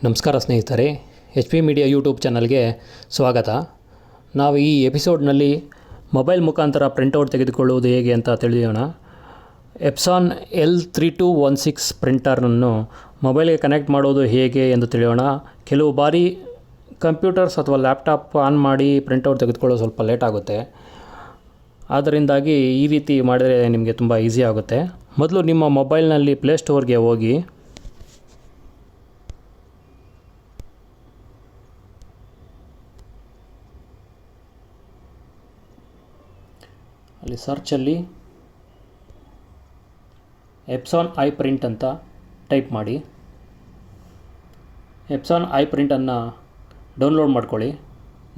ನಮಸ್ಕಾರ ಸ್ನೇಹಿತರೆ, H P media YouTube ಚಾನಲ್ಗೆ ಸ್ವಾಗತ. ನಾವು ಈ ಎಪಿಸೋಡ್ನಲ್ಲಿ ಮೊಬೈಲ್ ಮುಖಾಂತರ ಪ್ರಿಂಟೌಟ್ ತೆಗೆದುಕೊಳ್ಳುವುದು ಹೇಗೆ ಅಂತ ತಿಳಿಯೋಣ. ಎಪ್ಸಾನ್ L3216 ಪ್ರಿಂಟರನ್ನು ಮೊಬೈಲ್ಗೆ ಕನೆಕ್ಟ್ ಮಾಡೋದು ಹೇಗೆ ಎಂದು ತಿಳಿಯೋಣ. ಕೆಲವು ಬಾರಿ ಕಂಪ್ಯೂಟರ್ಸ್ ಅಥವಾ ಲ್ಯಾಪ್ಟಾಪ್ ಆನ್ ಮಾಡಿ ಪ್ರಿಂಟೌಟ್ ತೆಗೆದುಕೊಳ್ಳೋದು ಸ್ವಲ್ಪ ಲೇಟ್ ಆಗುತ್ತೆ. ಆದ್ದರಿಂದಾಗಿ ಈ ರೀತಿ ಮಾಡಿದರೆ ನಿಮಗೆ ತುಂಬ ಈಸಿ ಆಗುತ್ತೆ. ಮೊದಲು ನಿಮ್ಮ ಮೊಬೈಲ್ನಲ್ಲಿ ಪ್ಲೇಸ್ಟೋರ್ಗೆ ಹೋಗಿ ಅಲ್ಲಿ ಸರ್ಚಲ್ಲಿ ಎಪ್ಸಾನ್ ಐ ಪ್ರಿಂಟ್ ಅಂತ ಟೈಪ್ ಮಾಡಿ. ಎಪ್ಸಾನ್ ಐ ಪ್ರಿಂಟನ್ನು ಡೌನ್ಲೋಡ್ ಮಾಡ್ಕೊಳ್ಳಿ.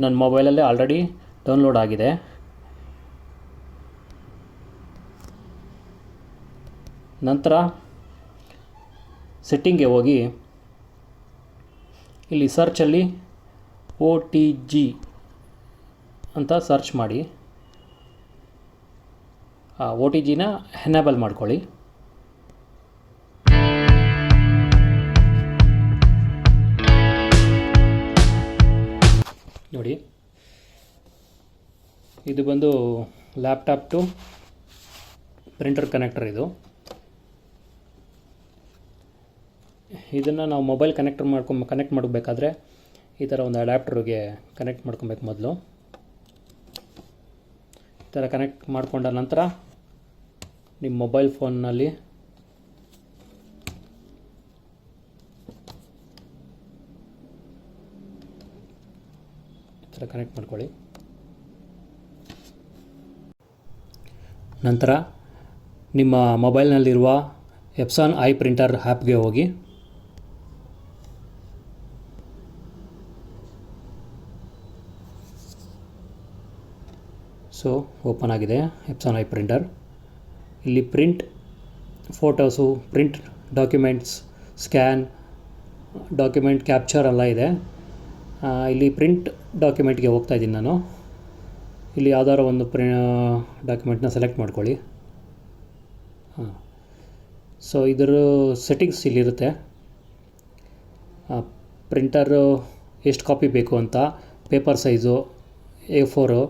ನನ್ನ ಮೊಬೈಲಲ್ಲೇ ಆಲ್ರೆಡಿ ಡೌನ್ಲೋಡ್ ಆಗಿದೆ. ನಂತರ ಸೆಟ್ಟಿಂಗ್ಗೆ ಹೋಗಿ ಇಲ್ಲಿ ಸರ್ಚಲ್ಲಿ OTG ಅಂತ ಸರ್ಚ್ ಮಾಡಿ. OTGನ ಎನೇಬಲ್ ಮಾಡ್ಕೊಳ್ಳಿ. ನೋಡಿ, ಇದು ಬಂದು ಲ್ಯಾಪ್ಟಾಪ್ ಟು ಪ್ರಿಂಟರ್ ಕನೆಕ್ಟರ್. ಇದನ್ನು ನಾವು ಮೊಬೈಲ್ ಕನೆಕ್ಟ್ ಮಾಡಬೇಕಾದ್ರೆ ಈ ಥರ ಒಂದು ಅಡ್ಯಾಪ್ಟರ್ಗೆ ಕನೆಕ್ಟ್ ಮಾಡ್ಕೊಬೇಕು. ಮೊದಲು ಈ ಥರ ಕನೆಕ್ಟ್ ಮಾಡಿಕೊಂಡ ನಂತರ ನಿಮ್ಮ ಮೊಬೈಲ್ ಫೋನ್ನಲ್ಲಿ ಈ ಥರ ಕನೆಕ್ಟ್ ಮಾಡ್ಕೊಳ್ಳಿ. ನಂತರ ನಿಮ್ಮ ಮೊಬೈಲ್ನಲ್ಲಿರುವ ಎಪ್ಸಾನ್ ಐ ಪ್ರಿಂಟರ್ ಆ್ಯಪ್ಗೆ ಹೋಗಿ ಓಪನ್ ಆಗಿದೆ ಎಪ್ಸಾನ್ ಐ ಪ್ರಿಂಟರ್. ಇಲ್ಲಿ print photos, print documents, scan, document capture ಎಲ್ಲ ಇದೆ. ಇಲ್ಲಿ ಪ್ರಿಂಟ್ ಡಾಕ್ಯುಮೆಂಟ್ಗೆ ಹೋಗ್ತಾ ಇದ್ದೀನಿ ನಾನು. ಇಲ್ಲಿ ಯಾವ್ದಾದ್ರು ಒಂದು ಡಾಕ್ಯುಮೆಂಟ್ನ ಸೆಲೆಕ್ಟ್ ಮಾಡ್ಕೊಳ್ಳಿ. ಇದರ ಸೆಟ್ಟಿಂಗ್ಸ್ ಇಲ್ಲಿರುತ್ತೆ. ಪ್ರಿಂಟರು ಎಷ್ಟು ಕಾಪಿ ಬೇಕು ಅಂತ, ಪೇಪರ್ ಸೈಜು A4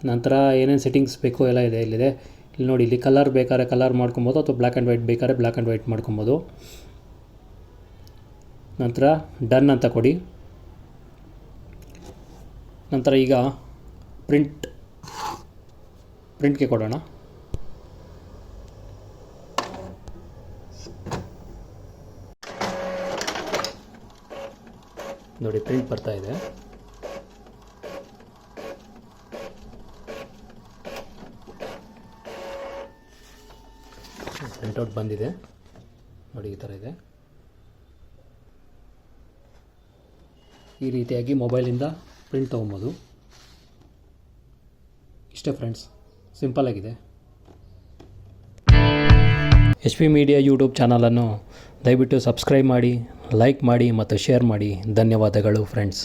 ನಂತರ ಏನೇನು ಸೆಟ್ಟಿಂಗ್ಸ್ ಬೇಕು ಎಲ್ಲ ಇಲ್ಲಿದೆ. ಇಲ್ಲಿ ನೋಡಿ, ಇಲ್ಲಿ ಕಲರ್ ಬೇಕಾದ್ರೆ ಕಲರ್ ಮಾಡ್ಕೊಬೋದು ಅಥವಾ ಬ್ಲ್ಯಾಕ್ ಆ್ಯಂಡ್ ವೈಟ್ ಬೇಕಾದ್ರೆ ಬ್ಲ್ಯಾಕ್ ಆ್ಯಂಡ್ ವೈಟ್ ಮಾಡ್ಕೊಬೋದು. ನಂತರ ಡನ್ ಅಂತ ಕೊಡಿ. ನಂತರ ಈಗ ಪ್ರಿಂಟ್ಗೆ ಕೊಡೋಣ. ನೋಡಿ, ಪ್ರಿಂಟ್ ಬರ್ತಾ ಇದೆ. ಪ್ರಿಂಟೌಟ್ ಬಂದಿದೆ ನೋಡಿ, ಈ ಥರ ಇದೆ. ಈ ರೀತಿಯಾಗಿ ಮೊಬೈಲಿಂದ ಪ್ರಿಂಟ್ ತೊಗೊಬೋದು. ಇಷ್ಟೇ ಫ್ರೆಂಡ್ಸ್, ಸಿಂಪಲ್ ಆಗಿದೆ. ಎಚ್ ಪಿ ಮೀಡಿಯಾ ಯೂಟ್ಯೂಬ್ ಚಾನಲನ್ನು ದಯವಿಟ್ಟು ಸಬ್ಸ್ಕ್ರೈಬ್ ಮಾಡಿ, ಲೈಕ್ ಮಾಡಿ ಮತ್ತು ಶೇರ್ ಮಾಡಿ. ಧನ್ಯವಾದಗಳು ಫ್ರೆಂಡ್ಸ್.